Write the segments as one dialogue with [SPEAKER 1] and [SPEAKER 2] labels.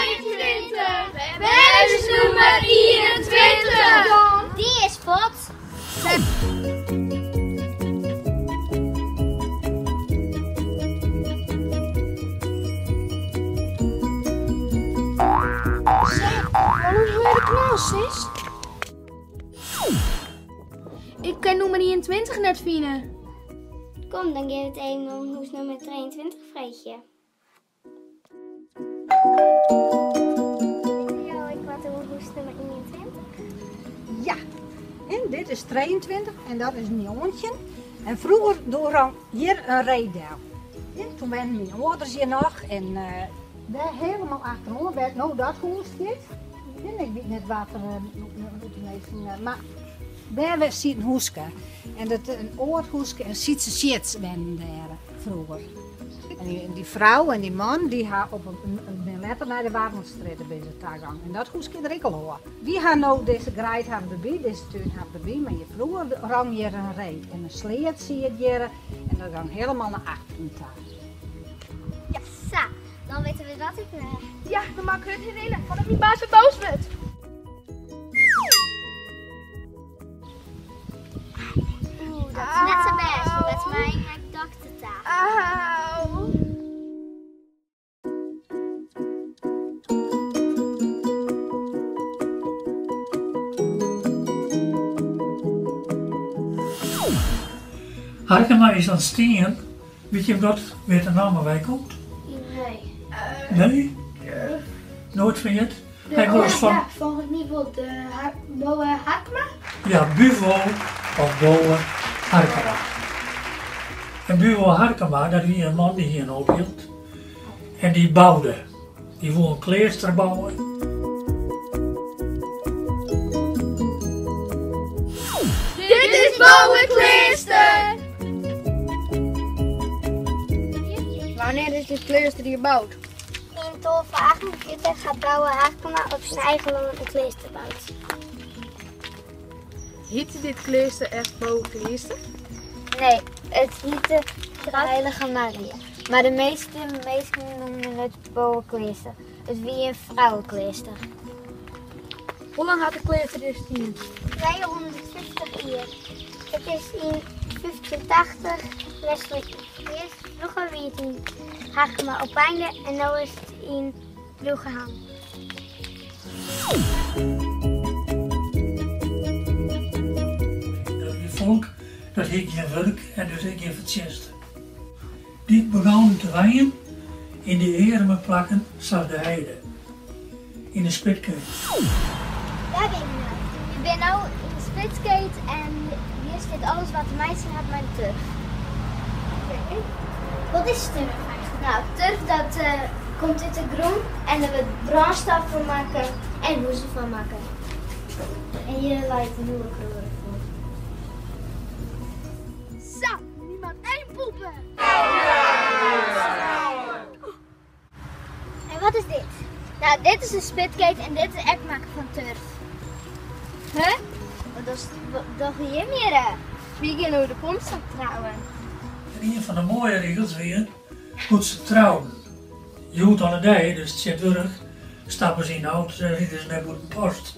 [SPEAKER 1] 22. Wijzersnummer 21.
[SPEAKER 2] Die is pot.
[SPEAKER 1] Is? Ik ken nummer 21 net vinden.
[SPEAKER 2] Kom, dan geef het even om hoes nummer 23 vreetje. Ja, ik wat over hoes nummer 21.
[SPEAKER 3] Ja, en dit is 23 en dat is een jongetje. En vroeger door hier een reedel. En toen waren mijn ouders hier nog en daar helemaal achterom werd nou dat hoes dit. En ik weet net wat er maar daar ziet een hoeske. En dat een oorhoeske en ziet ze shits werden daar vroeger. En die vrouw en die man die gaan op een letter naar de Warmondstraat bij de tagang. En dat hoeske er ik al hoor. Die gaan nou deze graait hebben erbij, deze tuin hebben erbij. Maar je vroeger rang hier een reet en een sleet zie je hier en dat gang helemaal naar achteren taal.
[SPEAKER 2] Ja, sa. Dan weten we dat ik
[SPEAKER 1] Ja, dan maken we het herinneren van dat die baas weer boos wordt.
[SPEAKER 2] Dat is net zo best. Dat is mijn doktertaal.
[SPEAKER 1] Auw.
[SPEAKER 4] Harkema is aan Steen. Weet je dat weer de naam waar hij komt?
[SPEAKER 2] Nee.
[SPEAKER 4] Nee? Nooit van het? Hij was van...
[SPEAKER 1] Ja, van het niveau de Boe Harkema.
[SPEAKER 4] Ja, Buvo of Boe Harkema. En Buvo Harkema, dat was een man die hier ophield. En die bouwde. Die wou een kleester bouwen.
[SPEAKER 1] Dit is Boe Kleester. Wanneer is dit kleuster hier gebouwd?
[SPEAKER 2] In 1248 gaat Boe Harkema op zijn eigen land een kleuster bouwen.
[SPEAKER 1] Heette dit kleuster echt Boe Kleester?
[SPEAKER 2] Nee, het heette de Heilige Maria. Maar de meeste noemen het Boekleuster. Het wie een vrouwenkleuster.
[SPEAKER 1] Hoe lang had de kleuster dus hier?
[SPEAKER 2] 250 jaar. Het is in 1580 Wesley. Eerst vroeger wie het in Harkema op Einde en nu is het in Bruggenham.
[SPEAKER 4] Volk, dat heet geen werk en dus ik geen vertjesten. Dit begon te waaien in de eerme plakken zag de heide. In de spitkeut.
[SPEAKER 2] Daar ben je nou. Je bent nu in de splitskeet en hier staat alles wat de meisje had bij de turf. Okay. Wat is turf eigenlijk? Nou, turf dat komt uit de grond en er wordt brandstof van maken en woezel van maken. En hier lijkt een nieuwe kleur voor.
[SPEAKER 1] Zo, niemand één poepen.
[SPEAKER 2] En wat is dit? Nou, dit is een splitkeet en dit is echt maken van turf. Huh? Wat is toch hier meer?
[SPEAKER 1] Wie gaan nu de pomstak trouwen?
[SPEAKER 4] En een van de mooie regels weer, hoe ze trouwen. Je hoeft aan de dij, dus het zit terug, stappen ze in de auto en rieden ze naar de post.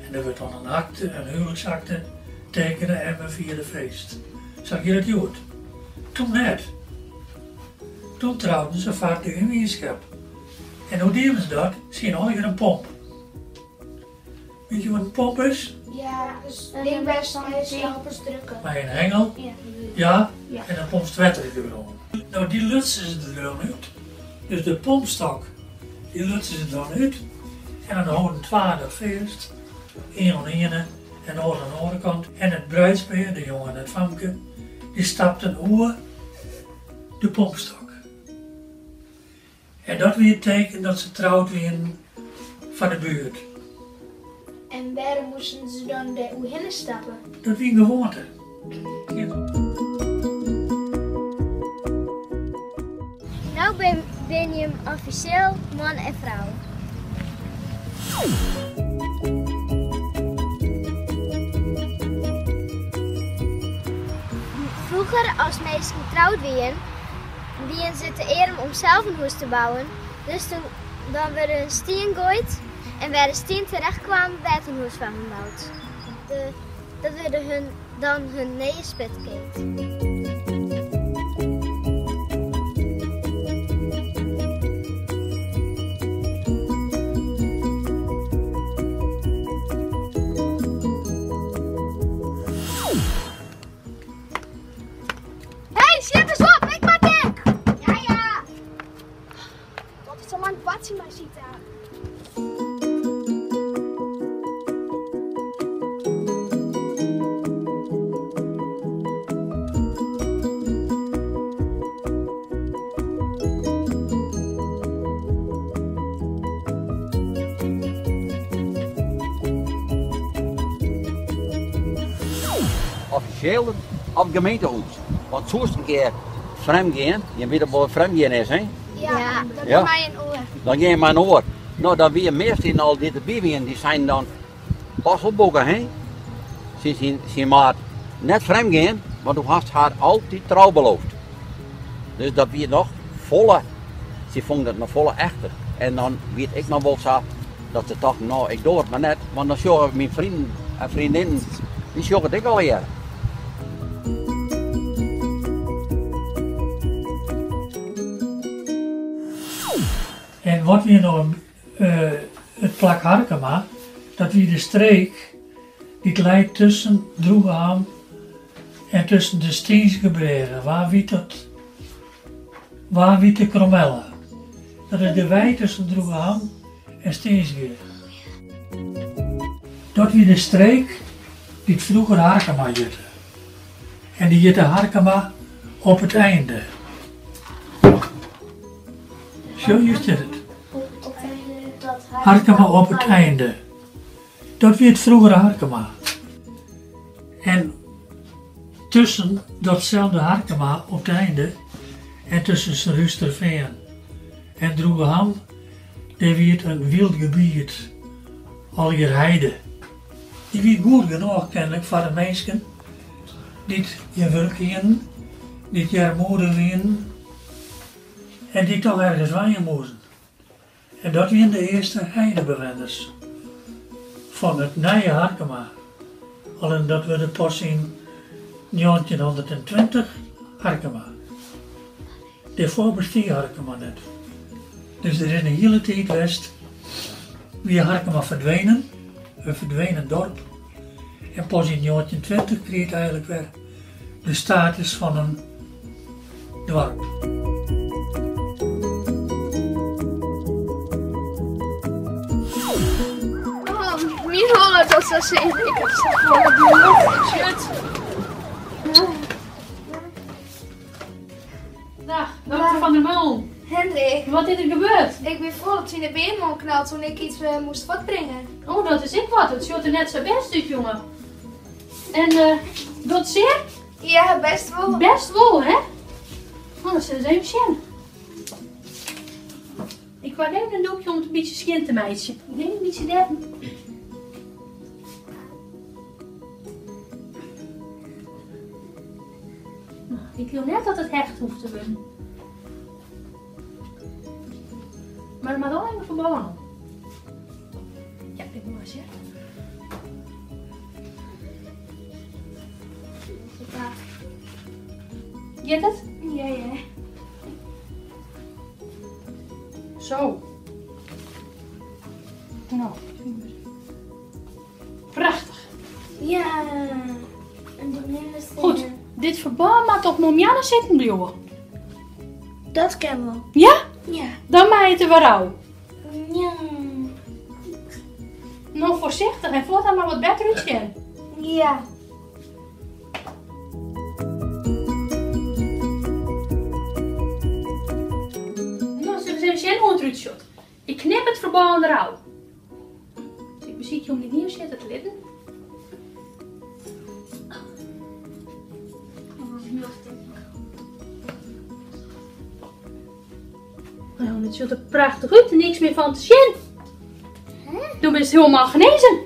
[SPEAKER 4] En er wordt dan een akte, een huwelijksakte, tekenen en we vieren de feest. Zag je dat goed? Toen net. Toen trouwden ze vaak in weerschap. En hoe deden ze dat? Ze hadden een pomp. Weet je wat een pomp is?
[SPEAKER 1] Ja, dus ding best dan helpen drukken.
[SPEAKER 4] Met een hengel.
[SPEAKER 1] Ja.
[SPEAKER 4] Ja, en dan pompt het water in de grond. Nou, die lutsen ze er dan uit. Dus de pompstok, die lutsen ze dan uit. En dan houden 12 feest. Eén aan ene en de andere aan de andere kant. En het bruidspaar, de jongen en het famke, die stapten over de pompstok. En dat weer het teken dat ze trouwd werden van de buurt.
[SPEAKER 1] En waar moesten ze dan de oehinnen stappen?
[SPEAKER 4] Dat wie gewoonte. Ja.
[SPEAKER 2] Nou ben je officieel man en vrouw. Vroeger, als mensen getrouwd werden ze te eer om zelf een huis te bouwen. Dus toen dan werd er een steen gooid en waar de steen terecht kwam, werd een huis van gebouwd. Dat werd dan hun nieuwe spitgate.
[SPEAKER 1] Zet eens op, ik maak ik!
[SPEAKER 2] Ja.
[SPEAKER 1] Wat is zo lang wat ze maar ziet daar?
[SPEAKER 5] Officieel op het gemeentehuis. Want zo is het een keer vreemd gaan. Je weet wat vreemd gaan is, hè?
[SPEAKER 2] Ja.
[SPEAKER 1] Dat
[SPEAKER 5] Ja.
[SPEAKER 1] is mij een oor.
[SPEAKER 5] Dan ga je maar naar oor. Nou, dan weer meestal in al dit babyen, die zijn dan passelboeken, hè? Ze zien maar net vreemd gaan, want du hast haar altijd trouw beloofd. Dus dat weer nog volle, ze vonden het nog volle echter. En dan weet ik nog wel zo, dat ze dachten, nou ik doe het maar net, want dan zorgen mijn vrienden en vriendinnen, die zorgen het ik al hier.
[SPEAKER 4] En wat weer nog het plak Harkema, dat wie de streek die leidt tussen Droegeham en tussen de Steensgebergen, waar wie de Kromelle. Dat is de wei tussen Droegeham en Steensgebergen. Dat wie de streek die het vroeger Harkema jutte. En die jutte Harkema op het einde. Zo juist is het. Harkema op het einde. Dat wie het vroeger Harkema. En tussen datzelfde Harkema op het einde en tussen Rusterveen en Droegeham, daar wie het een wild gebied, al hier heide. Die wie goed genoeg kennelijk voor de mensen die je werk in, die je moeder in en die toch ergens waaien moesten. En dat waren de eerste heidebewoners van het nieuwe Harkema. Alleen dat we de pas in 1920 Harkema. Daarvoor bestaat Harkema net. Dus er is een hele tijd geweest wie Harkema verdwenen, een verdwenen dorp. En pas in 1920 kreeg het eigenlijk weer de status van een dorp.
[SPEAKER 1] Niet horen dat ze zeggen. Ik heb ze gewoon shit.
[SPEAKER 6] Dag, dokter Van der Moon.
[SPEAKER 1] Hendrik,
[SPEAKER 6] Wat is er gebeurd?
[SPEAKER 1] ik ben vol dat ze in de beenmol knalt toen ik iets moest voortbrengen.
[SPEAKER 6] Oh, dat is ik wat. Het ziet er net zo best uit, jongen. En, dat zeer?
[SPEAKER 1] Ja, best wel.
[SPEAKER 6] Best wel, hè? Oh, dat is even zien. Ik wou even een doekje om het een beetje skin te meisje. Ik denk een beetje dat. Nou, ik wil net dat het hecht hoeft te worden. Maar het mag wel even verbonden. Ja, dit moet maar zeggen. Get het?
[SPEAKER 1] Ja, ja.
[SPEAKER 6] Zo. Nou. Prachtig.
[SPEAKER 1] Ja. En de minste.
[SPEAKER 6] Goed. Dit verband mag op Momjana zitten blijven.
[SPEAKER 1] Dat kan wel.
[SPEAKER 6] Ja?
[SPEAKER 1] Ja.
[SPEAKER 6] Dan maak je het er weer aan.
[SPEAKER 1] Ja.
[SPEAKER 6] Nou, voorzichtig en voortaan maar wat beter uitzien.
[SPEAKER 1] Ja.
[SPEAKER 6] Nou, zullen we eens even zien hoe het eruit ziet. Ik knip het verband eruit. Dus ik beziek je om dit neerzetten te litten. Nou, het ziet er prachtig uit en niks meer van te zien. Toen ben je helemaal genezen.